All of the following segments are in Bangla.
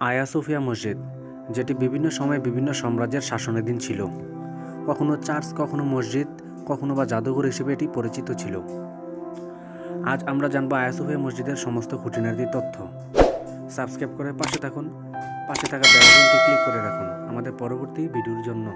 আয়া সোফিয়া মসজিদ, যেটি বিভিন্ন সময়ে বিভিন্ন সাম্রাজ্যের শাসনাধীন ছিল। কখনো চার্চ, কখনো মসজিদ, কখনো বা জাদুঘর হিসেবে এটি পরিচিত ছিল। আজ আমরা জানবো আয়া সোফিয়া মসজিদের সমস্ত খুঁটিনাটি তথ্য। সাবস্ক্রাইব করে পাশে থাকুন, পাশে থাকা বেল আইকনটি ক্লিক করে রাখুন আমাদের পরবর্তী ভিডিওর জন্য।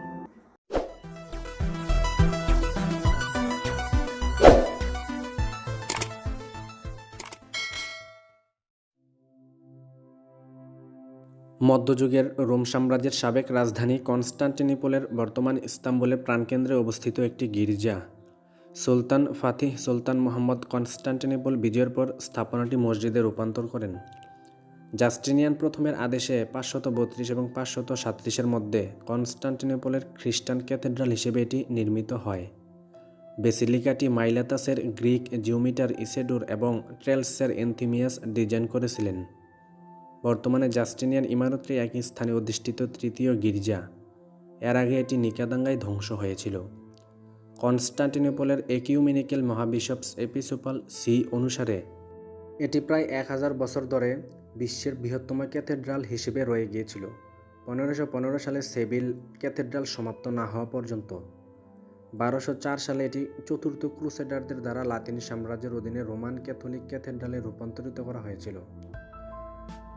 মধ্যযুগের রোম সাম্রাজ্যের সাবেক রাজধানী কনস্টান্টিনোপলের বর্তমান ইস্তাম্বুলের প্রাণকেন্দ্রে অবস্থিত একটি গির্জা। সুলতান ফাতিহ সুলতান মুহাম্মদ কনস্টান্টিনোপল বিজয়ের পর স্থাপনাটি মসজিদে রূপান্তর করেন। জাস্টিনিয়ান প্রথমের আদেশে 532 এবং 537-এর মধ্যে কনস্টান্টিনোপলের খ্রিস্টান ক্যাথেড্রাল হিসেবে এটি নির্মিত হয়। বেসিলিকাটি মাইলাতাসের গ্রিক জিওমিটার ইসেডোর এবং ট্রেলসের এনথিমিয়াস ডিজাইন করেছিলেন। বর্তমানে জাস্টিনিয়ান ইমারতটি একই স্থানে অধিষ্ঠিত তৃতীয় গির্জা। এর আগে এটি নিকাদাঙ্গায় ধ্বংস হয়েছিল। কনস্টান্টিনোপলের একিউমেনিক্যাল মহাবিশপস এপিস্কোপাল সি অনুসারে এটি প্রায় 1000 বছর ধরে বিশ্বের বৃহত্তম ক্যাথেড্রাল হিসেবে রয়ে গিয়েছিল, 1515 সালে সেভিল ক্যাথেড্রাল সমাপ্ত না হওয়া পর্যন্ত। 1204 সালে এটি চতুর্থ ক্রুসেডারদের দ্বারা লাতিন সাম্রাজ্যের অধীনে রোমান ক্যাথলিক ক্যাথেড্রালে রূপান্তরিত করা হয়েছিল।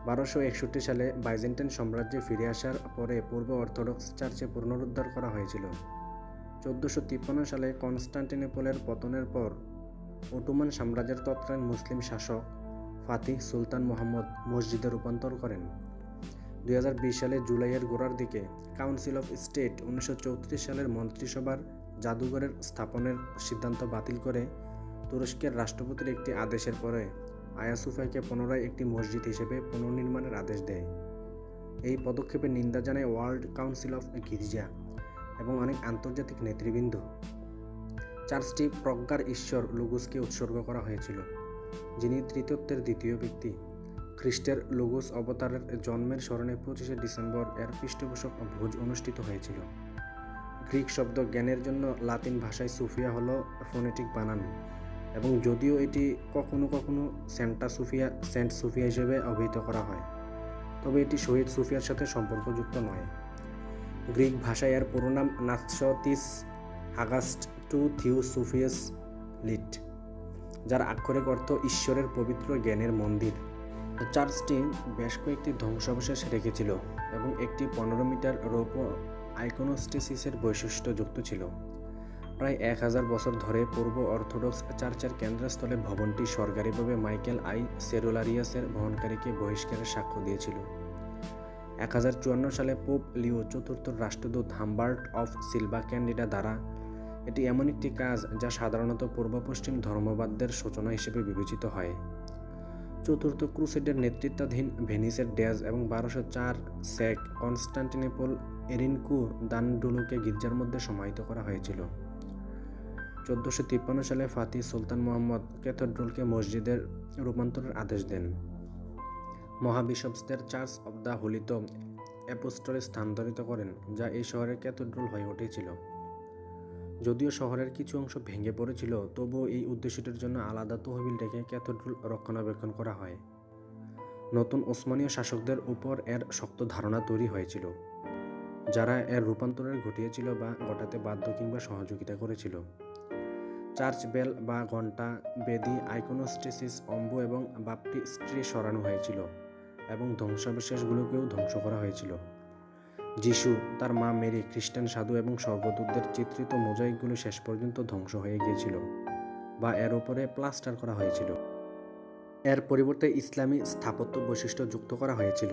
1261 সালে বাইজেন্টাইন সাম্রাজ্যে ফিরে আসার পরে পূর্ব অর্থোডক্স চার্চে পুনরুদ্ধার করা হয়েছিল। 1453 সালে কনস্টান্টিনোপলের পতনের পর অটোমান সাম্রাজ্যের তৎকালীন মুসলিম শাসক ফাতিহ সুলতান মুহাম্মদ মসজিদে রূপান্তর করেন। 2020 সালে জুলাইয়ের গোড়ার দিকে কাউন্সিল অফ স্টেট 1934 সালের মন্ত্রিসভার জাদুঘরের স্থাপনের সিদ্ধান্ত বাতিল করে তুরস্কের রাষ্ট্রপতির একটি আদেশের পরে আয়া সোফিয়াকে পুনরায় একটি মসজিদ হিসেবে পুনর্নির্মাণের আদেশ দেয়। এই পদক্ষেপের নিন্দা জানায় ওয়ার্ল্ড কাউন্সিল অফ গির্জা এবং অনেক আন্তর্জাতিক নেতৃবৃন্দ। চার্চটি প্রজ্ঞার ঈশ্বর লুগুসকে উৎসর্গ করা হয়েছিল, যিনি তৃতীয়ত্বের দ্বিতীয় ব্যক্তি। খ্রিস্টের লুগুস অবতারের জন্মের স্মরণে 25 ডিসেম্বর এর পৃষ্ঠপোষক ভোজ অনুষ্ঠিত হয়েছিল। গ্রিক শব্দ জ্ঞানের জন্য লাতিন ভাষায় সোফিয়া হলো ফোনেটিক বানান, এবং যদিও এটি কখনো কখনো সেন্ট সোফিয়া হিসেবে অভিহিত করা হয়, তবে এটি শহীদ সোফিয়ার সাথে সম্পর্কযুক্ত নয়। গ্রিক ভাষায় এর পুরো নাম নাথসতিস হাগাস্ট টু থিওসোফিয়াস লিট, যার আক্ষরিক অর্থ ঈশ্বরের পবিত্র জ্ঞানের মন্দির। চার্চটি বেশ কয়েকটি ধ্বংসাবশেষ রেখেছিল এবং একটি 15 মিটার রৌপ্য আইকোনোস্টেসিসের বৈশিষ্ট্যযুক্ত ছিল। প্রায় 1000 বছর ধরে পূর্ব অর্থোডক্স চার্চের কেন্দ্রস্থলে ভবনটি সরকারিভাবে মাইকেল আই সেরুলারিয়াসের বহনকারীকে বহিষ্কারের সাক্ষ্য দিয়েছিল। 1054 সালে পোপ লিও চতুর্থ রাষ্ট্রদূত হাম্বার্ট অফ সিলভা ক্যান্ডিডা দ্বারা এটি এমন একটি কাজ যা সাধারণত পূর্ব পশ্চিম ধর্মবাদদের সূচনা হিসেবে বিবেচিত হয়। চতুর্থ ক্রুসেডের নেতৃত্বাধীন ভেনিসের ড্যাজ এবং 1204 সেক কনস্টান্টিনোপল এরিনকু দানডুলুকে গির্জার মধ্যে সমাহিত করা হয়েছিল। 1453 সালে ফাতিহ সুলতান মুহাম্মদ ক্যাথেড্রালকে মসজিদের রূপান্তরের আদেশ দেন। মহাবিশপসদের চার্চ অব দ্য হোলিতে অ্যাপোস্টলে স্থানান্তরিত করেন, যা এই শহরের ক্যাথেড্রাল হয়ে উঠেছিল। যদিও শহরের কিছু অংশ ভেঙে পড়েছিল, তবুও এই উদ্দেশ্যটির জন্য আলাদা তহবিল রেখে ক্যাথেড্রাল রক্ষণাবেক্ষণ করা হয়। নতুন ওসমানীয় শাসকদের উপর এর শক্ত ধারণা তৈরি হয়েছিল, যারা এর রূপান্তরের ঘটিয়েছিল বা ঘটাতে বাধ্য কিংবা সহযোগিতা করেছিল। চার্চ বেল বা ঘণ্টা, বেদি, আইকোনোস্টেসিস, অম্বু এবং বাপ্টিস্ট্রি সরানো হয়েছিল এবং ধ্বংসাবশেষগুলোকেও ধ্বংস করা হয়েছিল। যিশু, তার মা মেরি, খ্রিস্টান সাধু এবং স্বর্গদূতদের চিত্রিত মোজাইকগুলো শেষ পর্যন্ত ধ্বংস হয়ে গিয়েছিল বা এর উপরে প্লাস্টার করা হয়েছিল। এর পরিবর্তে ইসলামী স্থাপত্য বৈশিষ্ট্য যুক্ত করা হয়েছিল,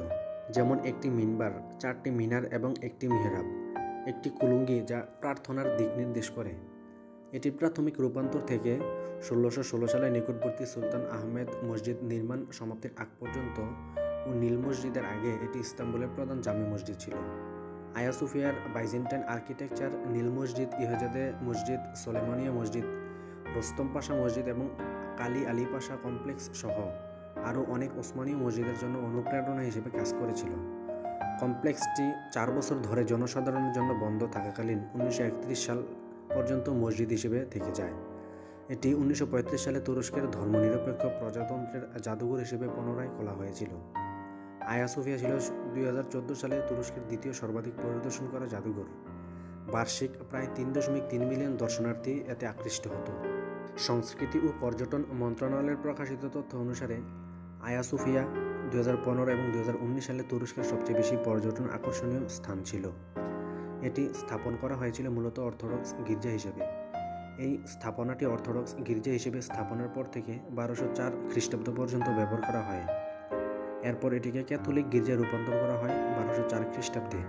যেমন একটি মিনবার, 4টি মিনার এবং একটি মিহরাব, একটি কুলুঙ্গি যা প্রার্থনার দিক নির্দেশ করে। এটি প্রাথমিক রূপান্তর থেকে 1616 সালে নিকটবর্তী সুলতান আহমেদ মসজিদ নির্মাণ সমাপ্তির আগ পর্যন্ত ও নীল মসজিদের আগে এটি ইস্তাম্বুলের প্রধান জামে মসজিদ ছিল। আয়া সোফিয়ার বাইজেন্টাইন আর্কিটেকচার নীল মসজিদ, ইহজাদে মসজিদ, সোলেমানিয়া মসজিদ, রোস্তম পাশা মসজিদ এবং কালী আলী পাশা কমপ্লেক্স সহ আরও অনেক ওসমানীয় মসজিদের জন্য অনুপ্রেরণা হিসেবে কাজ করেছিল। কমপ্লেক্সটি 4 বছর ধরে জনসাধারণের জন্য বন্ধ থাকাকালীন 1931 সাল পর্যন্ত মসজিদ হিসেবে থেকে যায়। এটি 1935 সালে তুরস্কের ধর্মনিরপেক্ষ প্রজাতন্ত্রের জাদুঘর হিসেবে পুনরায় খোলা হয়েছিল। আয়া সোফিয়া ছিল 2014 সালে তুরস্কের দ্বিতীয় সর্বাধিক পরিদর্শন করা জাদুঘর। বার্ষিক প্রায় 3.3 মিলিয়ন দর্শনার্থী এতে আকৃষ্ট হতো। সংস্কৃতি ও পর্যটন মন্ত্রণালয়ের প্রকাশিত তথ্য অনুসারে আয়া সোফিয়া 2015 এবং 2019 সালে তুরস্কের সবচেয়ে বেশি পর্যটন আকর্ষণীয় স্থান ছিল। এটি স্থাপন করা হয়েছিল মূলত অর্থোডক্স গির্জা হিসেবে। এই স্থাপনাটি অর্থোডক্স গির্জা হিসেবে স্থাপনের পর থেকে 1204 খ্রিস্টাব্দ পর্যন্ত ব্যবহার করা হয়। এরপর এটিকে ক্যাথলিক গির্জায় রূপান্তর করা হয় 1204 খ্রিস্টাব্দে,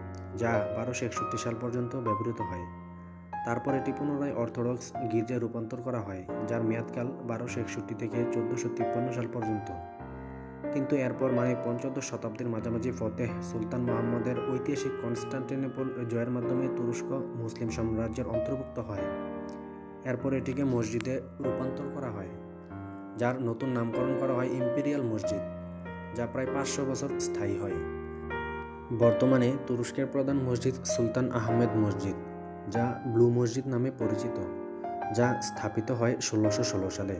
যা 1261 সাল পর্যন্ত ব্যবহৃত হয়। তারপর এটি পুনরায় অর্থোডক্স গির্জায় রূপান্তর করা হয়, যার মেয়াদকাল 1261 থেকে 1453 সাল পর্যন্ত। কিন্তু এরপর পঞ্চদশ শতাব্দীর মাঝামাঝি ফতেহ সুলতান মুহাম্মদের ঐতিহাসিক কনস্টান্টিনোপল জয়ের মাধ্যমে তুরস্ক মুসলিম সাম্রাজ্যের অন্তর্ভুক্ত হয়। এরপর এটিকে মসজিদে রূপান্তর করা হয়, যার নতুন নামকরণ করা হয় ইম্পেরিয়াল মসজিদ, যা প্রায় 500 বছর স্থায়ী হয়। বর্তমানে তুরস্কের প্রধান মসজিদ সুলতান আহমেদ মসজিদ, যা ব্লু মসজিদ নামে পরিচিত, যা স্থাপিত হয় 1616 সালে।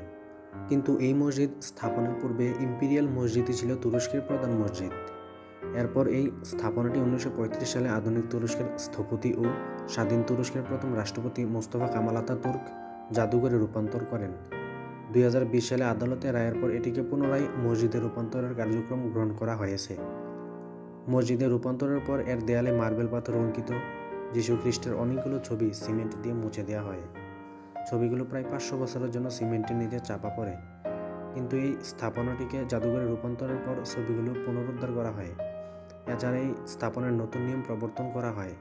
কিন্তু এই মসজিদ স্থাপনের পূর্বে ইম্পেরিয়াল মসজিদই ছিল তুরস্কের প্রধান মসজিদ। এরপর এই স্থাপনাটি 1935 সালে আধুনিক তুরস্কের স্থপতি ও স্বাধীন তুরস্কের প্রথম রাষ্ট্রপতি মোস্তফা কামাল আতাতুর্ক জাদুঘরে রূপান্তর করেন। 2020 সালে আদালতের রায়ের পর এটিকে পুনরায় মসজিদে রূপান্তরের কার্যক্রম গ্রহণ করা হয়েছে। মসজিদে রূপান্তরের পর এর দেয়ালে মার্বেল পাথর অঙ্কিত যীশু খ্রিস্টের অনেকগুলো ছবি সিমেন্ট দিয়ে মুছে দেওয়া হয়। ছবিগুলো প্রায় 500 বছরের জন্য সিমেন্টের নিচে চাপা পড়ে, কিন্তু এই স্থাপনাটিকে জাদুঘরে রূপান্তরের পর ছবিগুলো পুনরুদ্ধার করা হয়। এছাড়া এই স্থাপনার নতুন নিয়ম প্রবর্তন করা হয়।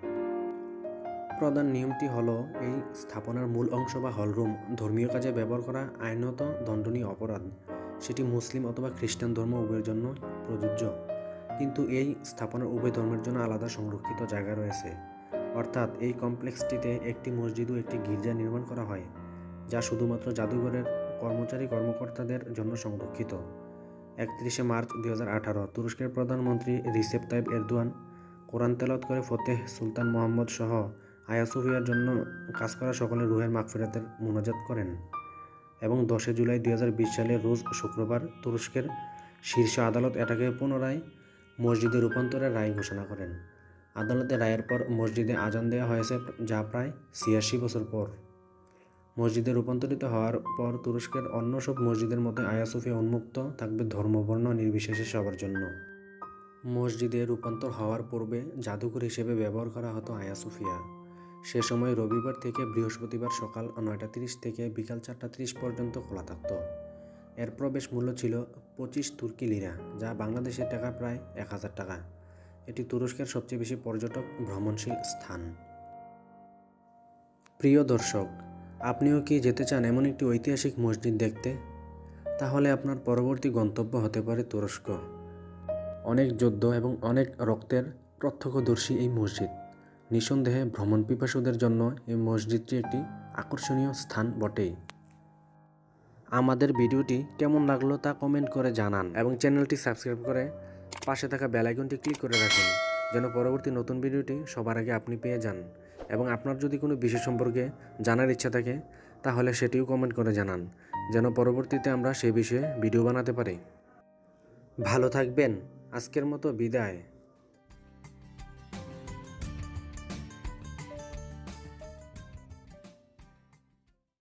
প্রধান নিয়মটি হলো, এই স্থাপনার মূল অংশ বা হলরুম ধর্মীয় কাজে ব্যবহার করা আইনত দণ্ডনীয় অপরাধ। সেটি মুসলিম অথবা খ্রিস্টান ধর্ম উভয়ের জন্য প্রযোজ্য, কিন্তু এই স্থাপনার উভয় ধর্মের জন্য আলাদা সংরক্ষিত জায়গা রয়েছে। অর্থাৎ এই কমপ্লেক্সটিতে একটি মসজিদ ও একটি গির্জা নির্মাণ করা হয়, যা শুধুমাত্র জাদুঘরের কর্মচারী-কর্মকর্তাদের জন্য সংরক্ষিত। 31 মার্চ 2018 তুরস্কের প্রধানমন্ত্রী রিসেপ তাইপ এরদোয়ান কোরআন তেলাওয়াত করে ফতেহ সুলতান মুহাম্মদ সহ আয়া সোফিয়ার জন্য কাজ করা সকলের রুহের মাগফিরাতের মুনাজাত করেন এবং 10 জুলাই 2020 সালে রোজ শুক্রবার তুরস্কের শীর্ষ আদালত এটাকে পুনরায় মসজিদে রূপান্তরের রায় ঘোষণা করেন। আদালতের রায়ের পর মসজিদে আজান দেওয়া হয়েছে, যা প্রায় 86 বছর পর। মসজিদে রূপান্তরিত হওয়ার পর তুরস্কের অন্য সব মসজিদের মতো আয়া সোফিয়া উন্মুক্ত থাকবে ধর্মবর্ণ নির্বিশেষে সবার জন্য। মসজিদে রূপান্তর হওয়ার পূর্বে জাদুঘর হিসেবে ব্যবহার করা হতো আয়া সোফিয়া। সে সময় রবিবার থেকে বৃহস্পতিবার সকাল 9:30 থেকে বিকাল 4:30 পর্যন্ত খোলা থাকত। এর প্রবেশ মূল্য ছিল 25 তুর্কি লিরা, যা বাংলাদেশের টাকা প্রায় 1000 টাকা। এটি তুরস্কের সবচেয়ে বেশি পর্যটক ভ্রমণশীল স্থান। প্রিয় দর্শক, আপনিও কি যেতে চান এমন একটি ঐতিহাসিক মসজিদ দেখতে? তাহলে আপনার পরবর্তী গন্তব্য হতে পারে তুরস্ক। অনেক যুদ্ধ এবং অনেক রক্তের প্রত্যক্ষদর্শী এই মসজিদ। নিঃসন্দেহে ভ্রমণ পিপাসুদের জন্য এই মসজিদটি একটি আকর্ষণীয় স্থান বটেই। আমাদের ভিডিওটি কেমন লাগলো তা কমেন্ট করে জানান এবং চ্যানেলটি সাবস্ক্রাইব করে পাশে থাকা বেল আইকনটি ক্লিক করে রাখুন, যেন পরবর্তী নতুন ভিডিওটি সবার আগে আপনি পেয়ে যান। এবং আপনার যদি কোনো বিষয় সম্পর্কে জানার ইচ্ছা থাকে তাহলে সেটিও কমেন্ট করে জানান, যেন পরবর্তীতে আমরা সেই বিষয়ে ভিডিও বানাতে পারি। ভালো থাকবেন। আজকের মতো বিদায়।